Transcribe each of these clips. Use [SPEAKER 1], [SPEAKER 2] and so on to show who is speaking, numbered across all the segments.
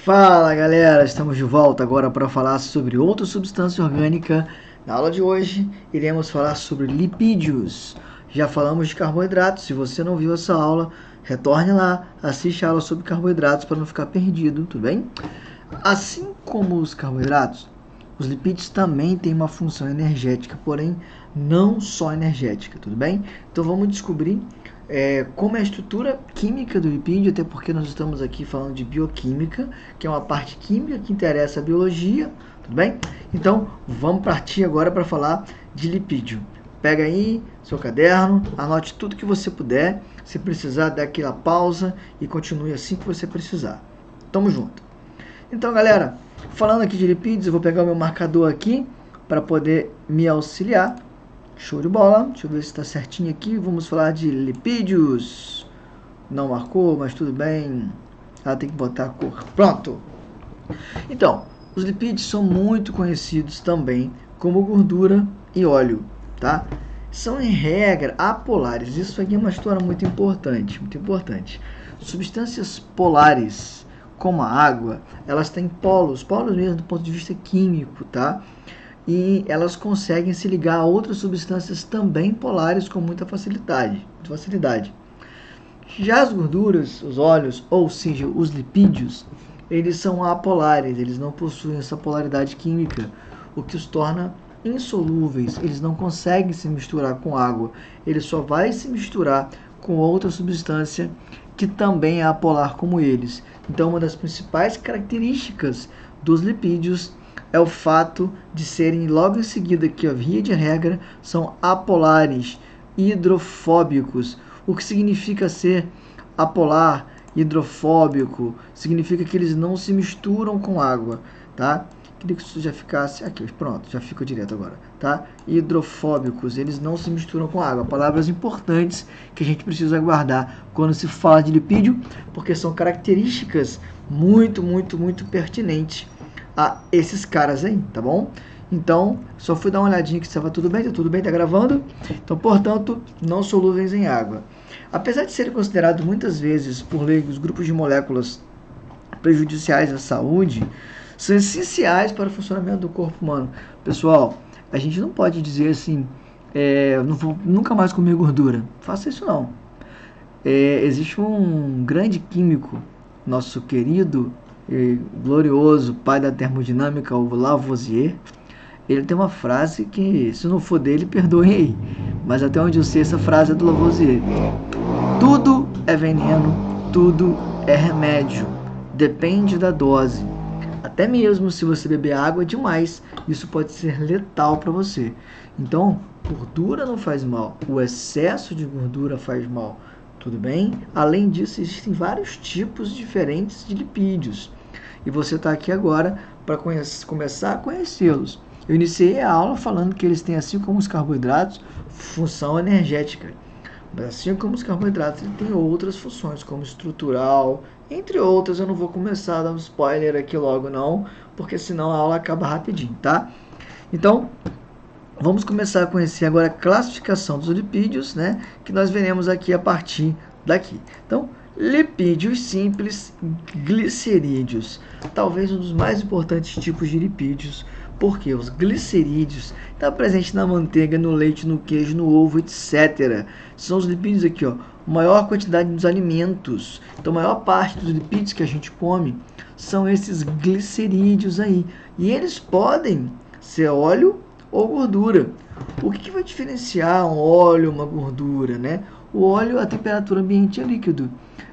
[SPEAKER 1] Fala galera, estamos de volta agora para falar sobre outra substância orgânica. Na aula de hoje iremos falar sobre lipídios. Já falamos de carboidratos, se você não viu essa aula, retorne lá, assiste a aula sobre carboidratos para não ficar perdido, tudo bem? Assim como os carboidratos, os lipídios também têm uma função energética, porém não só energética, tudo bem? Então vamos descobrir como é a estrutura química do lipídio, até porque nós estamos aqui falando de bioquímica, que é uma parte química que interessa a biologia, tudo bem? Então vamos partir agora para falar de lipídio. Pega aí seu caderno, anote tudo que você puder, se precisar dá aquela pausa e continue assim que você precisar. Tamo junto. Então galera, falando aqui de lipídios, eu vou pegar o meu marcador aqui para poder me auxiliar. Show de bola. Deixa eu ver se está certinho aqui. Vamos falar de lipídios. Não marcou, mas tudo bem. Ela tem que botar a cor. Pronto. Então, os lipídios são muito conhecidos também como gordura e óleo, tá? São, em regra, apolares. Isso aqui é uma história muito importante, muito importante. Substâncias polares, como a água, elas têm polos mesmo do ponto de vista químico, tá? E elas conseguem se ligar a outras substâncias também polares com muita facilidade. Já as gorduras, os óleos, ou seja, os lipídios, eles são apolares, eles não possuem essa polaridade química, o que os torna insolúveis, eles não conseguem se misturar com água, ele só vai se misturar com outra substância que também é apolar como eles. Então, uma das principais características dos lipídios é o fato de serem logo em seguida, que a via de regra, são apolares, hidrofóbicos. O que significa ser apolar, hidrofóbico? Significa que eles não se misturam com água, tá? Queria que isso já ficasse aqui, pronto, já ficou direto agora, tá? Hidrofóbicos, eles não se misturam com água. Palavras importantes que a gente precisa guardar quando se fala de lipídio, porque são características muito pertinentes a esses caras aí, tá bom? Então, só fui dar uma olhadinha que estava tudo bem, tá gravando? Então, portanto, não solúveis em água. Apesar de serem considerados muitas vezes por leigos grupos de moléculas prejudiciais à saúde, são essenciais para o funcionamento do corpo humano. Pessoal, a gente não pode dizer assim, não vou nunca mais comer gordura. Faça isso não. Existe um grande químico, nosso querido glorioso pai da termodinâmica, o Lavoisier. Ele tem uma frase que, se não for dele, perdoem aí, mas até onde eu sei, essa frase é do Lavoisier: tudo é veneno, tudo é remédio, depende da dose. Até mesmo se você beber água demais, isso pode ser letal para você. Então, gordura não faz mal, o excesso de gordura faz mal, tudo bem? Além disso, existem vários tipos diferentes de lipídios. E você está aqui agora para começar a conhecê-los. Eu iniciei a aula falando que eles têm, assim como os carboidratos, função energética. Mas assim como os carboidratos, ele tem outras funções, como estrutural, entre outras. Eu não vou começar a dar um spoiler aqui logo não, porque senão a aula acaba rapidinho, tá? Então, vamos começar a conhecer agora a classificação dos lipídios, né? Que nós veremos aqui a partir daqui. Então, lipídios simples, glicerídeos, talvez um dos mais importantes tipos de lipídios, porque os glicerídeos estão presentes na manteiga, no leite, no queijo, no ovo, etc. São os lipídios aqui, ó, maior quantidade dos alimentos. Então, a maior parte dos lipídios que a gente come são esses glicerídeos aí. E eles podem ser óleo ou gordura. O que vai diferenciar um óleo, uma gordura, né? O óleo, a temperatura ambiente é líquido,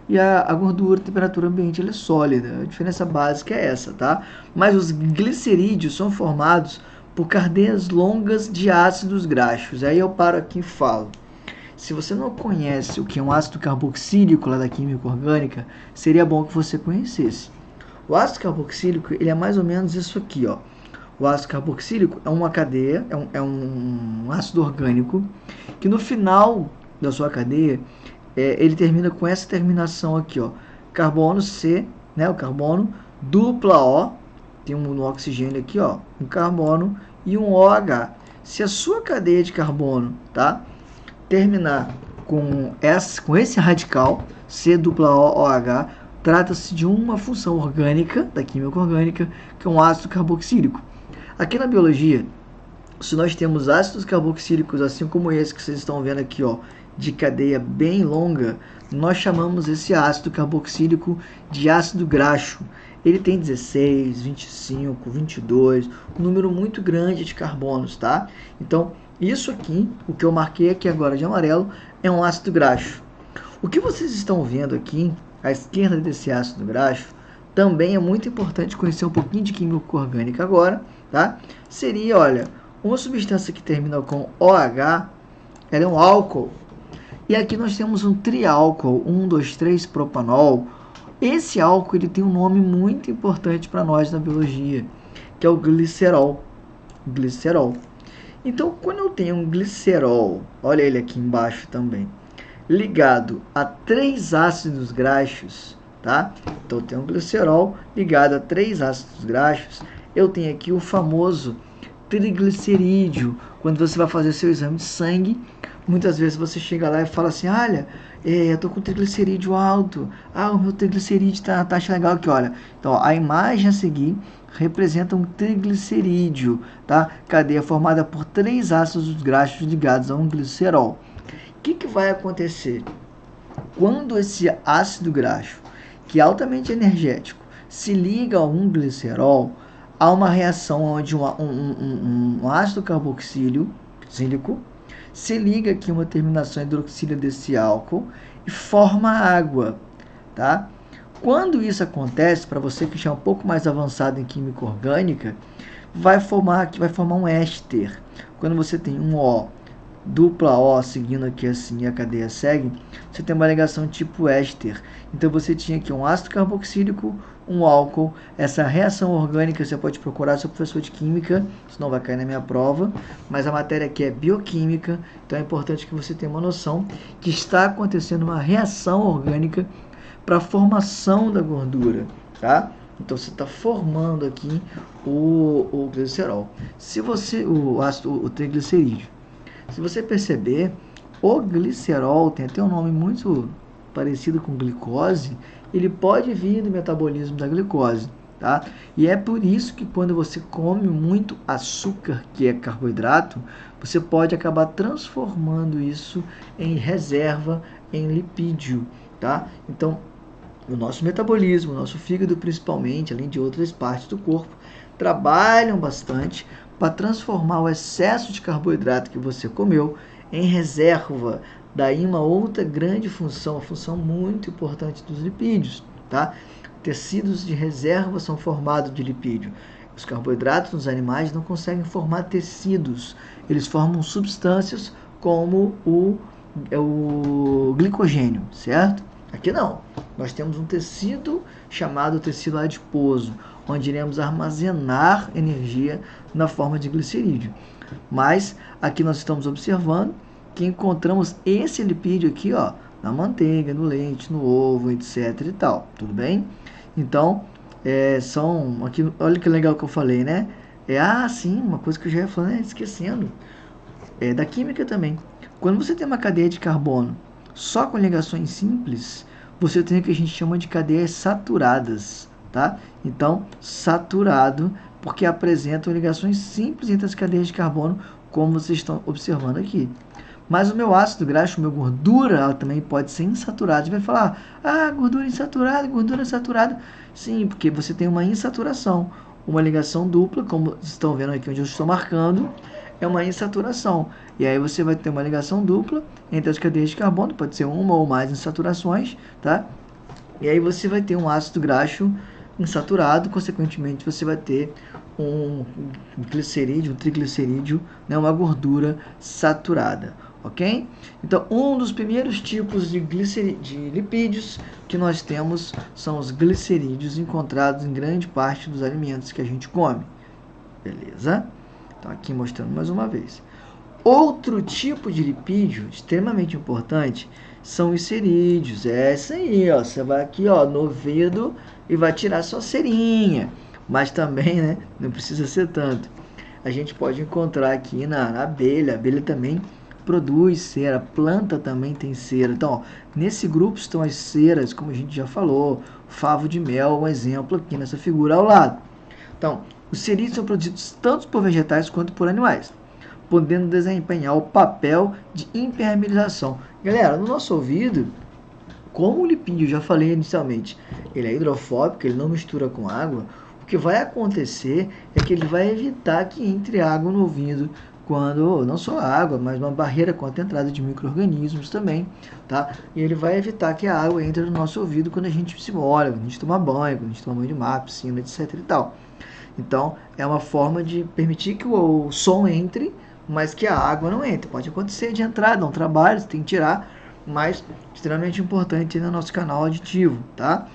[SPEAKER 1] e a gordura, a temperatura ambiente, ela é sólida. A diferença básica é essa, tá? Mas os glicerídeos são formados por cadeias longas de ácidos graxos. Aí eu paro aqui e falo. Se você não conhece o que é um ácido carboxílico lá da química orgânica, seria bom que você conhecesse. O ácido carboxílico, ele é mais ou menos isso aqui, ó. O ácido carboxílico é uma cadeia, é um ácido orgânico, que no final da sua cadeia, ele termina com essa terminação aqui, ó, carbono C, né, o carbono, dupla O, tem um oxigênio aqui, ó, um carbono e um OH. Se a sua cadeia de carbono, tá, terminar com esse radical, C dupla O, OH, Trata-se de uma função orgânica, da química orgânica, que é um ácido carboxílico. Aqui na biologia, se nós temos ácidos carboxílicos, assim como esse que vocês estão vendo aqui, ó, de cadeia bem longa, nós chamamos esse ácido carboxílico de ácido graxo. Ele tem 16, 25, 22, um número muito grande de carbonos, tá? Então, isso aqui, o que eu marquei aqui agora de amarelo, é um ácido graxo. O que vocês estão vendo aqui, à esquerda desse ácido graxo, também é muito importante conhecer um pouquinho de química orgânica agora, tá? Seria, olha, uma substância que termina com OH, ela é um álcool. E aqui nós temos um triálcool, 1,2,3-propanol. Esse álcool ele tem um nome muito importante para nós na biologia, que é o glicerol. Glicerol. Então, quando eu tenho um glicerol, olha ele aqui embaixo também, ligado a 3 ácidos graxos, tá? Então, eu tenho um glicerol ligado a 3 ácidos graxos, eu tenho aqui o famoso triglicerídeo. Quando você vai fazer seu exame de sangue, muitas vezes você chega lá e fala assim, olha, eu tô com triglicerídeo alto, o meu triglicerídeo tá taxa legal aqui, olha. Então, ó, a imagem a seguir representa um triglicerídeo, tá? Cadeia formada por 3 ácidos graxos ligados a um glicerol. O que vai acontecer? Quando esse ácido graxo, que é altamente energético, se liga a um glicerol, há uma reação onde um ácido carboxílico se liga aqui uma terminação hidroxília desse álcool e forma água, tá? Quando isso acontece, para você que já é um pouco mais avançado em química orgânica, vai formar um éster. Quando você tem um O, dupla O seguindo aqui assim e a cadeia segue, você tem uma ligação tipo éster. Então você tinha aqui um ácido carboxílico, um álcool. Essa reação orgânica você pode procurar seu professor de química, senão vai cair na minha prova, mas a matéria aqui é bioquímica, então é importante que você tenha uma noção que está acontecendo uma reação orgânica para a formação da gordura, tá? Então você está formando aqui o glicerol. Se você o triglicerídeo. Se você perceber, o glicerol tem até um nome muito parecido com glicose, ele pode vir do metabolismo da glicose, tá? E é por isso que quando você come muito açúcar, que é carboidrato, você pode acabar transformando isso em reserva, em lipídio, tá? Então, o nosso metabolismo, o nosso fígado principalmente, além de outras partes do corpo, trabalham bastante para transformar o excesso de carboidrato que você comeu em reserva. Daí uma outra grande função, a função muito importante dos lipídios, tá? Tecidos de reserva são formados de lipídio. Os carboidratos nos animais não conseguem formar tecidos, eles formam substâncias como o glicogênio, certo? Aqui não, nós temos um tecido chamado tecido adiposo, onde iremos armazenar energia na forma de glicerídeo. Mas aqui nós estamos observando que encontramos esse lipídio aqui, ó, na manteiga, no leite, no ovo, etc e tal, tudo bem? Então, aqui, olha que legal que eu falei, né? Sim, uma coisa que eu já ia falando, esquecendo, da química também. Quando você tem uma cadeia de carbono só com ligações simples, você tem o que a gente chama de cadeias saturadas, tá? Então, saturado, porque apresentam ligações simples entre as cadeias de carbono, como vocês estão observando aqui. Mas o meu ácido graxo, minha gordura, ela também pode ser insaturada. Você vai falar, gordura insaturada. Sim, porque você tem uma insaturação, uma ligação dupla, como vocês estão vendo aqui onde eu estou marcando, é uma insaturação. E aí você vai ter uma ligação dupla entre as cadeias de carbono, pode ser uma ou mais insaturações, tá? E aí você vai ter um ácido graxo insaturado, consequentemente você vai ter um glicerídeo, um triglicerídeo, né, uma gordura saturada, ok? Então, um dos primeiros tipos de lipídios que nós temos são os glicerídeos encontrados em grande parte dos alimentos que a gente come, beleza? Então, aqui mostrando mais uma vez. Outro tipo de lipídio extremamente importante são os cerídeos. É isso aí, ó. Você vai aqui, ó, no ouvido e vai tirar sua cerinha. Mas também, né, não precisa ser tanto. A gente pode encontrar aqui na abelha. A abelha também produz cera. A planta também tem cera. Então, ó, nesse grupo estão as ceras, como a gente já falou. favo de mel, um exemplo aqui nessa figura ao lado. Então, os cerídeos são produzidos tanto por vegetais quanto por animais, podendo desempenhar o papel de impermeabilização. Galera, no nosso ouvido, como o lipídio, eu já falei inicialmente, ele é hidrofóbico, ele não mistura com água, o que vai acontecer é que ele vai evitar que entre água no ouvido, quando não só água, mas uma barreira contra a entrada de micro-organismos também, tá? E ele vai evitar que a água entre no nosso ouvido quando a gente se molha, quando a gente toma banho, quando a gente toma banho de mar, piscina, etc e tal. Então, é uma forma de permitir que o som entre, mas que a água não entre. Pode acontecer de entrar, dá um trabalho, você tem que tirar, mas extremamente importante no nosso canal auditivo, tá?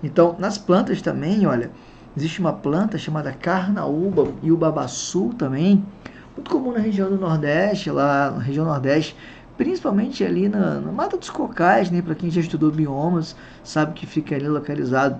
[SPEAKER 1] Então, nas plantas também, olha, existe uma planta chamada carnaúba e o babaçu também, muito comum na região do Nordeste, lá na região Nordeste, principalmente ali na Mata dos Cocais, né? Para quem já estudou biomas, sabe que fica ali localizado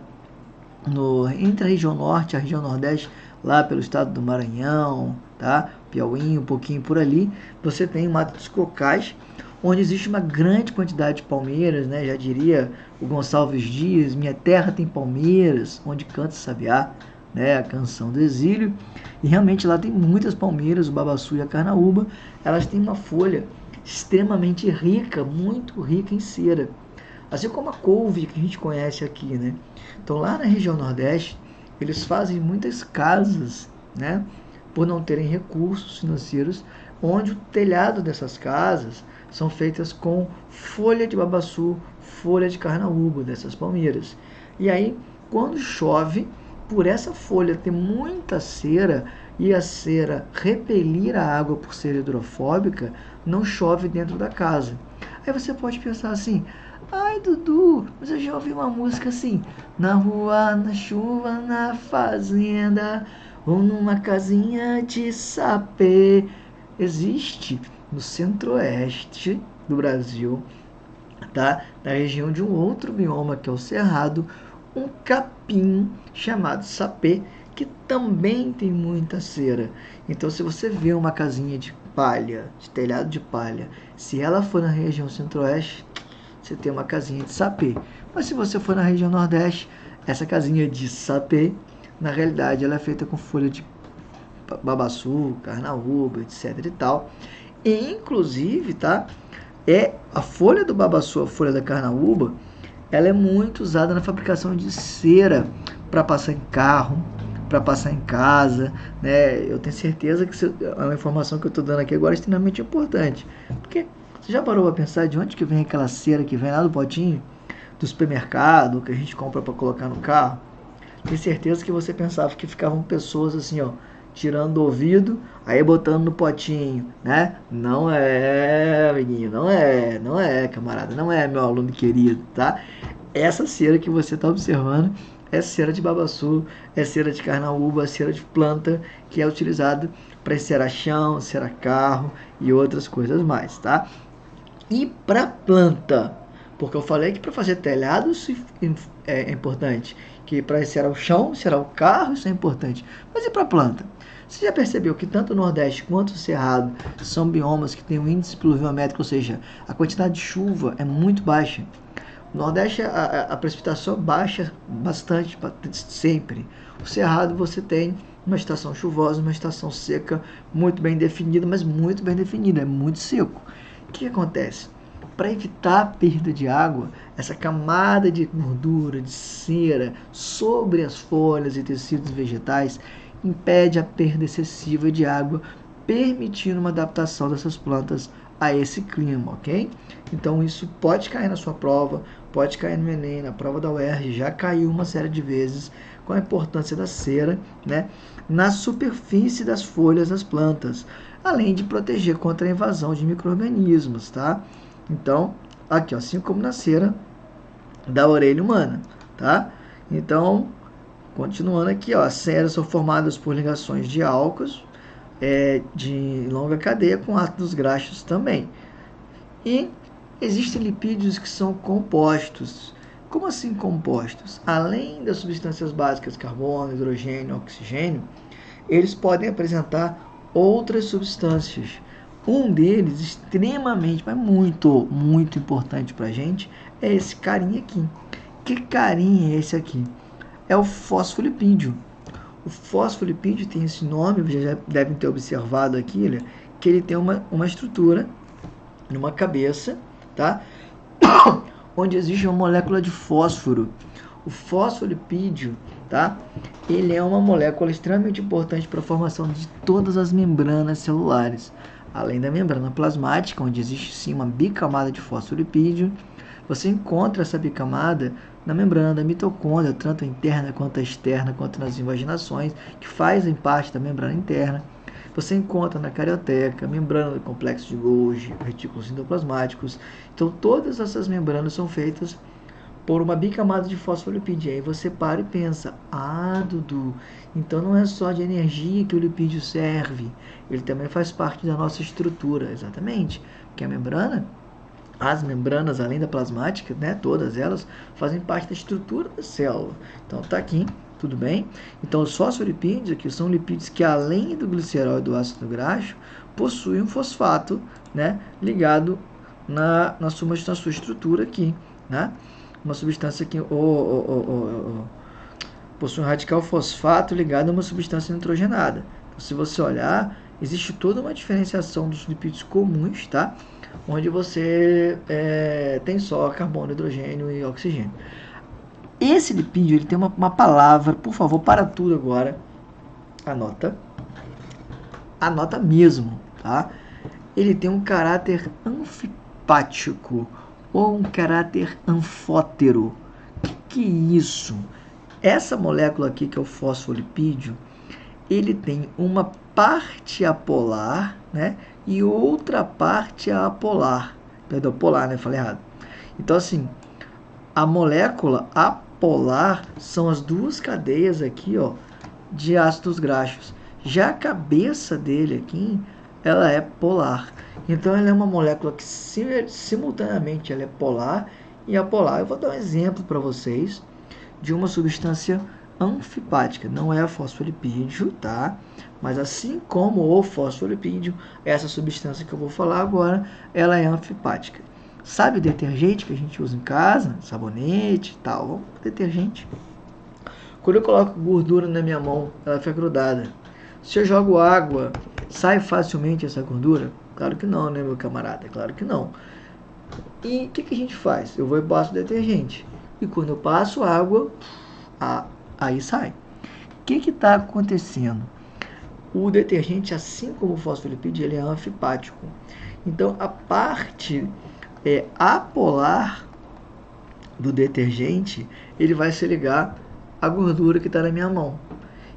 [SPEAKER 1] entre a região Norte e a região Nordeste, lá pelo estado do Maranhão, tá? Piauí, um pouquinho por ali, você tem Mata dos Cocais, onde existe uma grande quantidade de palmeiras, né? Já diria o Gonçalves Dias, minha terra tem palmeiras, onde canta o sabiá, né? A canção do exílio. E realmente lá tem muitas palmeiras, o babaçu e a carnaúba, elas têm uma folha extremamente rica, muito rica em cera. Assim como a couve que a gente conhece aqui, né? Então lá na região Nordeste, eles fazem muitas casas, né? Por não terem recursos financeiros, onde o telhado dessas casas são feitas com folha de babaçu, folha de carnaúba, dessas palmeiras. E aí, quando chove, por essa folha ter muita cera e a cera repelir a água por ser hidrofóbica, não chove dentro da casa. Aí você pode pensar assim, ai Dudu, mas eu já ouvi uma música assim, na rua, na chuva, na fazenda, ou numa casinha de sapê. Existe no centro-oeste do Brasil, tá? Na região de um outro bioma que é o Cerrado, um capim chamado sapê, que também tem muita cera. Então, se você vê uma casinha de palha, de telhado de palha, se ela for na região centro-oeste, você tem uma casinha de sapê. Mas se você for na região nordeste, essa casinha de sapê, na realidade, ela é feita com folha de babaçu, carnaúba, etc e tal. E, inclusive, tá? A folha do babaçu, a folha da carnaúba, ela é muito usada na fabricação de cera para passar em carro, para passar em casa, né? Eu tenho certeza que a informação que eu estou dando aqui agora é extremamente importante, porque você já parou para pensar de onde que vem aquela cera que vem lá do potinho do supermercado que a gente compra para colocar no carro? Tenho certeza que você pensava que ficavam pessoas assim, ó, tirando o ouvido, aí botando no potinho, né? Não é, amiguinho, não é, camarada, não é, meu aluno querido, tá? Essa cera que você está observando é cera de babaçu, é cera de carnaúba, é cera de planta, que é utilizada para encerar chão, encerar carro e outras coisas mais, tá? E para planta, porque eu falei que para fazer telhado isso é importante, que para encerar o chão, encerar o carro, isso é importante. Mas e para planta? Você já percebeu que tanto o Nordeste quanto o Cerrado são biomas que têm um índice pluviométrico, ou seja, a quantidade de chuva é muito baixa. No Nordeste a precipitação baixa bastante, sempre. O Cerrado você tem uma estação chuvosa, uma estação seca, muito bem definida, mas muito bem definida, é muito seco. O que acontece? Para evitar a perda de água, essa camada de gordura, de cera sobre as folhas e tecidos vegetais impede a perda excessiva de água, permitindo uma adaptação dessas plantas a esse clima, ok? Então isso pode cair na sua prova, pode cair no Enem, na prova da UERJ, já caiu uma série de vezes com a importância da cera, né, na superfície das folhas das plantas, além de proteger contra a invasão de micro-organismos, tá? Então, aqui, ó, assim como na cera da orelha humana, tá? Então, continuando aqui, ó, as ceras são formadas por ligações de álcools de longa cadeia com ácidos graxos também. E existem lipídios que são compostos. Como assim compostos? Além das substâncias básicas, carbono, hidrogênio, oxigênio, eles podem apresentar outras substâncias. Um deles, extremamente, mas muito, muito importante para a gente, é esse carinha aqui, Que carinha é esse aqui? É o fosfolipídio. O fosfolipídio tem esse nome, vocês já devem ter observado aqui, que ele tem uma estrutura numa cabeça, tá? Onde existe uma molécula de fósforo. O fosfolipídio, tá? Ele é uma molécula extremamente importante para a formação de todas as membranas celulares. Além da membrana plasmática, onde existe sim uma bicamada de fosfolipídio, você encontra essa bicamada na membrana da mitocôndria, tanto a interna quanto a externa, quanto nas invaginações, que fazem parte da membrana interna. Você encontra na carioteca, membrana do complexo de Golgi, retículos endoplasmáticos. Então, todas essas membranas são feitas por uma bicamada de fosfolipídio. Aí você para e pensa, Dudu, então não é só de energia que o lipídio serve, ele também faz parte da nossa estrutura. Exatamente, porque a membrana, as membranas, além da plasmática, né, todas elas fazem parte da estrutura da célula. Então tá aqui, tudo bem? Então os fosfolipídios aqui são lipídios que, além do glicerol e do ácido graxo, possuem um fosfato, né, ligado na sua estrutura aqui, né? Uma substância que possui um radical fosfato ligado a uma substância nitrogenada. Então, se você olhar, existe toda uma diferenciação dos lipídios comuns, tá? Onde você tem só carbono, hidrogênio e oxigênio. Esse lipídio ele tem uma palavra, por favor, para tudo agora. Anota mesmo, tá? Ele tem um caráter anfipático ou um caráter anfótero. Que é isso? Essa molécula aqui, que é o fosfolipídio, ele tem uma parte apolar, né, e outra parte apolar. Perdão, polar, né? Falei errado. Então, assim, a molécula apolar são as duas cadeias aqui, ó, de ácidos graxos. Já a cabeça dele aqui, ela é polar. Então, ela é uma molécula que simultaneamente ela é polar e apolar. Eu vou dar um exemplo para vocês de uma substância anfipática. Não é a fosfolipídio, tá? Mas assim como o fosfolipídio, essa substância que eu vou falar agora, ela é anfipática. Sabe o detergente que a gente usa em casa? Sabonete e tal. Vamos para detergente. Quando eu coloco gordura na minha mão, ela fica grudada. Se eu jogo água, sai facilmente essa gordura? Claro que não, né, meu camarada? Claro que não. E o que a gente faz? Eu vou e passo detergente. E quando eu passo água, aí sai. O que está acontecendo? O detergente, assim como o fosfolipídio, ele é anfipático. Então, a parte apolar do detergente, ele vai se ligar à gordura que está na minha mão.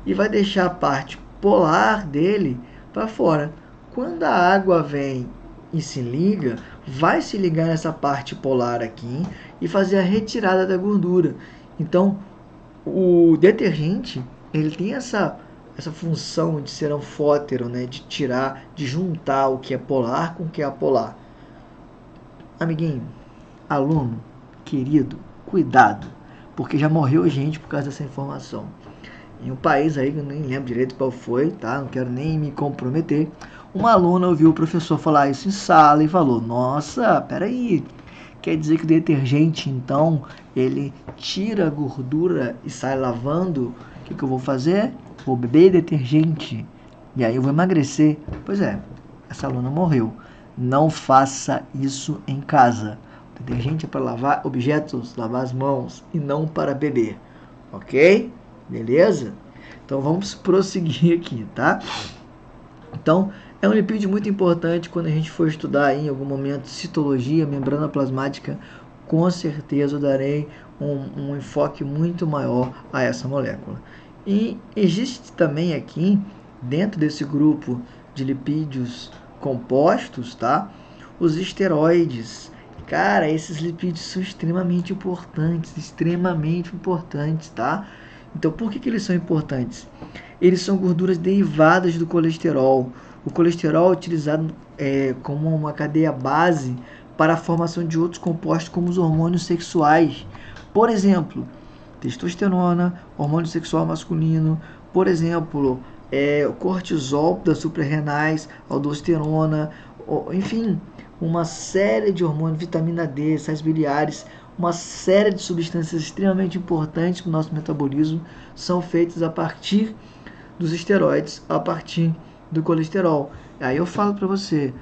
[SPEAKER 1] E vai deixar a parte polar dele para fora. Quando a água vem e se liga, vai se ligar nessa parte polar aqui e fazer a retirada da gordura. Então, o detergente, ele tem essa função de ser anfótero, né? De tirar, de juntar o que é polar com o que é apolar. Amiguinho, aluno, querido, cuidado, porque já morreu gente por causa dessa informação. Em um país aí que eu nem lembro direito qual foi, tá? Não quero nem me comprometer. Uma aluna ouviu o professor falar isso em sala e falou: nossa, peraí, quer dizer que o detergente, então, ele tira a gordura e sai lavando? O que eu vou fazer? Vou beber detergente e aí eu vou emagrecer. Pois é, essa aluna morreu. Não faça isso em casa. O detergente é para lavar objetos, lavar as mãos e não para beber. Ok? Beleza? Então vamos prosseguir aqui, tá? Então, é um lipídio muito importante quando a gente for estudar em algum momento citologia, membrana plasmática. Com certeza eu darei um enfoque muito maior a essa molécula. E existe também aqui, dentro desse grupo de lipídios compostos, tá? Os esteroides. Cara, esses lipídios são extremamente importantes, tá? Então, por que eles são importantes? Eles são gorduras derivadas do colesterol. O colesterol é utilizado como uma cadeia base para a formação de outros compostos, como os hormônios sexuais. Por exemplo, testosterona, hormônio sexual masculino. Por exemplo, o cortisol das suprarrenais, aldosterona, enfim, uma série de hormônios, vitamina D, sais biliares, uma série de substâncias extremamente importantes para o nosso metabolismo são feitas a partir dos esteroides, a partir do colesterol. Aí eu falo para você,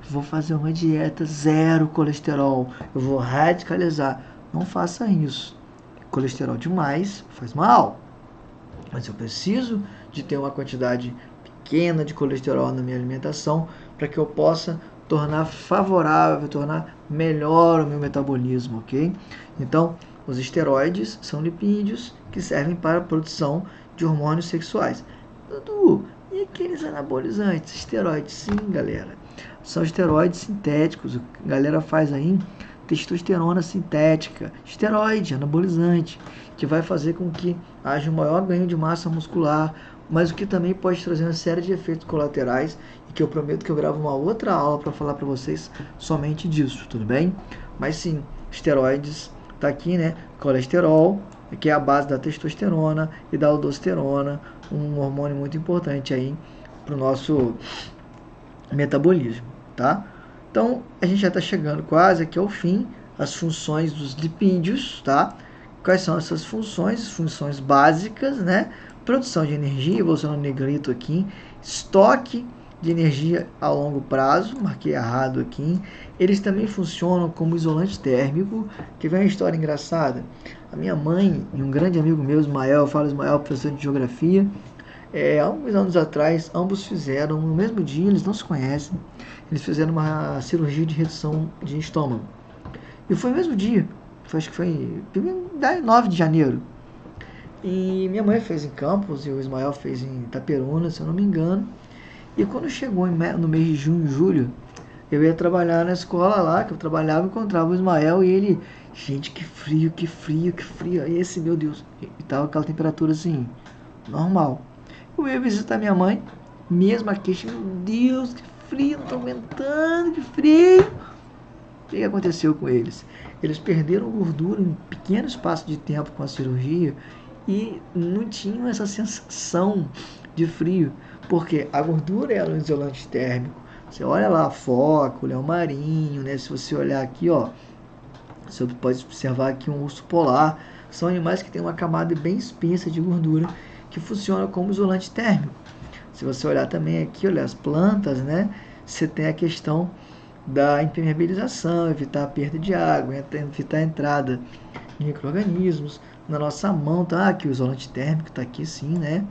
[SPEAKER 1] vou fazer uma dieta zero colesterol, eu vou radicalizar. Não faça isso. Colesterol demais faz mal. Mas eu preciso de ter uma quantidade pequena de colesterol na minha alimentação para que eu possa tornar favorável, tornar melhor o meu metabolismo, ok? Então, os esteroides são lipídios que servem para a produção de hormônios sexuais. Dudu, e aqueles anabolizantes? Esteroides, sim, galera. São esteroides sintéticos. A galera faz aí testosterona sintética, esteroide, anabolizante, que vai fazer com que haja um maior ganho de massa muscular, mas o que também pode trazer uma série de efeitos colaterais e que eu prometo que eu gravo uma outra aula para falar para vocês somente disso, tudo bem? Mas sim, esteroides, tá aqui, né? Colesterol, que é a base da testosterona e da aldosterona, um hormônio muito importante aí para o nosso metabolismo, tá? Então, a gente já está chegando quase aqui ao fim, as funções dos lipídios, tá? Quais são essas funções? Funções básicas, né? Produção de energia, vou usar no negrito aqui, estoque de energia a longo prazo, marquei errado aqui. Eles também funcionam como isolante térmico, que vem uma história engraçada. A minha mãe e um grande amigo meu, Ismael, eu falo Ismael, professor de geografia, há alguns anos atrás, ambos fizeram, no mesmo dia, eles não se conhecem, eles fizeram uma cirurgia de redução de estômago. E foi no mesmo dia, acho que foi 9 de janeiro. E minha mãe fez em Campos e o Ismael fez em Itaperuna, se eu não me engano. E quando chegou no mês de junho, julho, eu ia trabalhar na escola lá, que eu trabalhava, encontrava o Ismael e ele, gente, que frio, que frio, que frio. Esse, meu Deus, e tava aquela temperatura assim, normal. Eu ia visitar minha mãe, mesma queixa, meu Deus, que frio, não tô aguentando, que frio. O que aconteceu com eles? Eles perderam gordura em pequeno espaço de tempo com a cirurgia e não tinham essa sensação de frio, porque a gordura é um isolante térmico. Você olha lá, foca, o leão marinho, né? Se você olhar aqui, ó, você pode observar aqui um urso polar. São animais que têm uma camada bem espessa de gordura que funciona como isolante térmico. Se você olhar também aqui, olha as plantas, né? Você tem a questão da impermeabilização, evitar a perda de água, evitar a entrada de micro-organismos. Na nossa mão, tá? Aqui o isolante térmico tá aqui sim, né?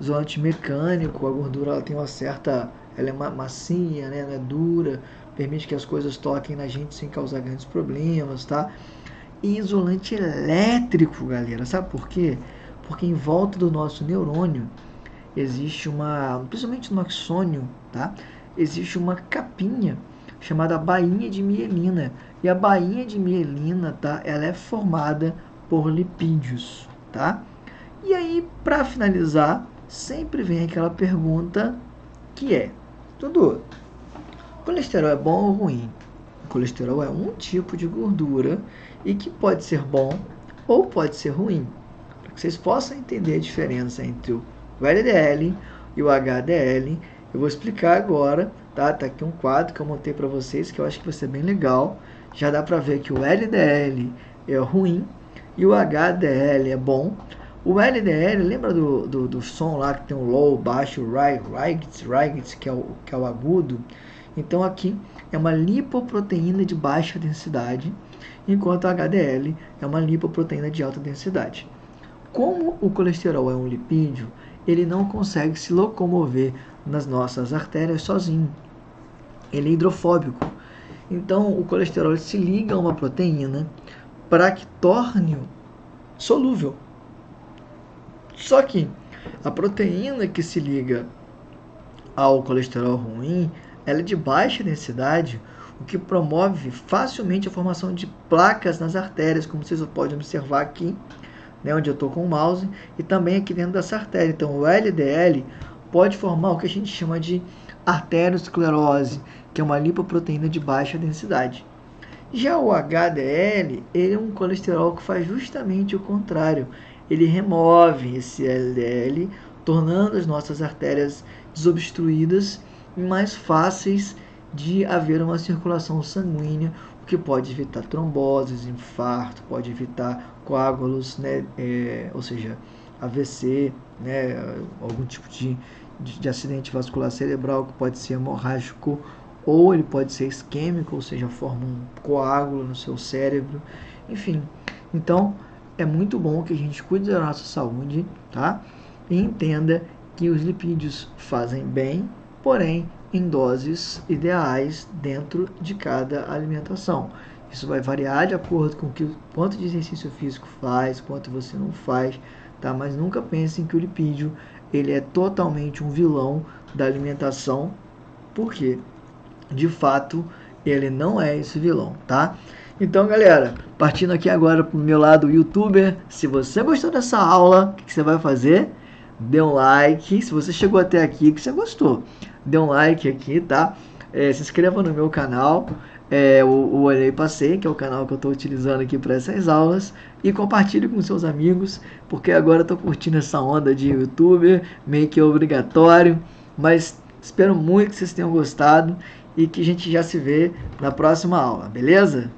[SPEAKER 1] Isolante mecânico, a gordura ela tem uma certa, ela é macia, né? Não é dura, permite que as coisas toquem na gente sem causar grandes problemas, tá? E isolante elétrico, galera, sabe por quê? Porque em volta do nosso neurônio existe principalmente no axônio, tá? Existe uma capinha chamada bainha de mielina. E a bainha de mielina, tá? Ela é formada por lipídios, tá? E aí, para finalizar, sempre vem aquela pergunta que é: Dudu, colesterol é bom ou ruim? O colesterol é um tipo de gordura e que pode ser bom ou pode ser ruim. Para que vocês possam entender a diferença entre o LDL e o HDL, eu vou explicar agora, tá? Tá aqui um quadro que eu montei para vocês que eu acho que vai ser bem legal. Já dá para ver que o LDL é ruim e o HDL é bom. O LDL, lembra do som lá que tem um low, baixo, right, que é o agudo? Então aqui é uma lipoproteína de baixa densidade, enquanto o HDL é uma lipoproteína de alta densidade. Como o colesterol é um lipídio, ele não consegue se locomover nas nossas artérias sozinho. Ele é hidrofóbico. Então, o colesterol se liga a uma proteína para que torne-o solúvel. Só que a proteína que se liga ao colesterol ruim, ela é de baixa densidade, o que promove facilmente a formação de placas nas artérias, como vocês podem observar aqui, né, onde eu estou com o mouse, e também aqui dentro dessa artéria. Então, o LDL pode formar o que a gente chama de arteriosclerose, que é uma lipoproteína de baixa densidade. Já o HDL, ele é um colesterol que faz justamente o contrário. Ele remove esse LDL, tornando as nossas artérias desobstruídas e mais fáceis de haver uma circulação sanguínea, o que pode evitar tromboses, infarto, pode evitar coágulos, né, ou seja, AVC, né, algum tipo de acidente vascular cerebral que pode ser hemorrágico, ou ele pode ser isquêmico, ou seja, forma um coágulo no seu cérebro, enfim. Então, é muito bom que a gente cuide da nossa saúde, tá? E entenda que os lipídios fazem bem, porém em doses ideais dentro de cada alimentação. Isso vai variar de acordo com quanto de exercício físico faz, quanto você não faz, tá? Mas nunca pensem que o lipídio ele é totalmente um vilão da alimentação, porque de fato ele não é esse vilão, tá? Então, galera, partindo aqui agora pro meu lado youtuber, se você gostou dessa aula, o que você vai fazer? Dê um like, se você chegou até aqui, que você gostou, dê um like aqui, tá? Se inscreva no meu canal, o Olhei e Passei, que é o canal que eu estou utilizando aqui para essas aulas, e compartilhe com seus amigos, porque agora eu estou curtindo essa onda de youtuber, meio que obrigatório, mas espero muito que vocês tenham gostado e que a gente já se vê na próxima aula, beleza?